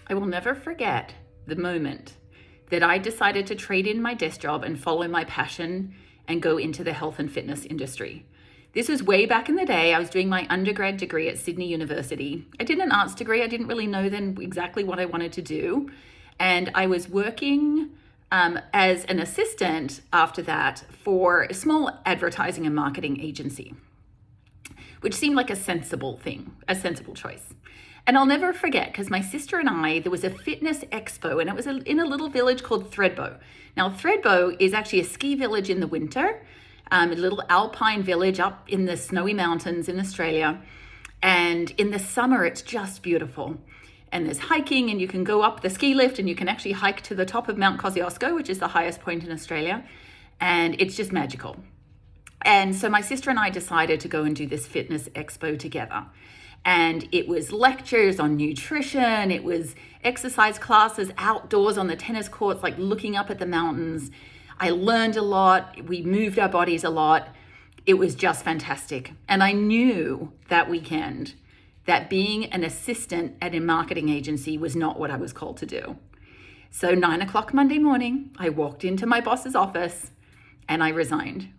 I will never forget the moment that I decided to trade in my desk job and follow my passion and go into the health and fitness industry. This was way back in the day. I was doing my undergrad degree at Sydney University. I did an arts degree. I didn't really know then exactly what I wanted to do. And I was working as an assistant after that for a small advertising and marketing agency, which seemed like a sensible thing, a sensible choice. And I'll never forget, because my sister and I, there was a fitness expo, and it was in a little village called Thredbo. Now, Thredbo is actually a ski village in the winter, a little alpine village up in the snowy mountains in Australia. And in the summer, it's just beautiful. And there's hiking, and you can go up the ski lift, and you can actually hike to the top of Mount Kosciuszko, which is the highest point in Australia. And it's just magical. And so my sister and I decided to go and do this fitness expo together. And it was lectures on nutrition, it was exercise classes outdoors on the tennis courts, like looking up at the mountains. I learned a lot, we moved our bodies a lot. It was just fantastic. And I knew that weekend that being an assistant at a marketing agency was not what I was called to do. So 9 o'clock Monday morning, I walked into my boss's office and I resigned.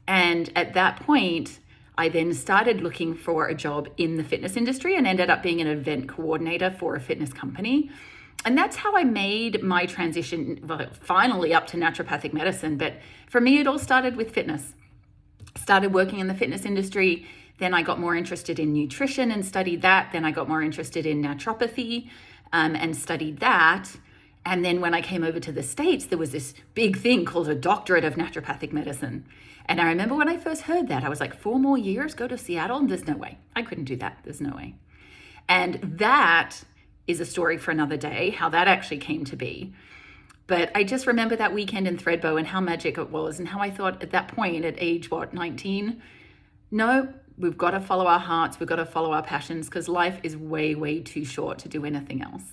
And at that point, I then started looking for a job in the fitness industry and ended up being an event coordinator for a fitness company. And that's how I made my transition finally up to naturopathic medicine. But for me, it all started with fitness. Started working in the fitness industry. Then I got more interested in nutrition and studied that. Then I got more interested in naturopathy and studied that. And then when I came over to the States, there was this big thing called a doctorate of naturopathic medicine. And I remember when I first heard that, I was like, 4 more years, go to Seattle? There's no way. I couldn't do that. There's no way. And that is a story for another day, how that actually came to be. But I just remember that weekend in Thredbo and how magic it was and how I thought at that point at age, 19? No, we've got to follow our hearts. We've got to follow our passions because life is way, way too short to do anything else.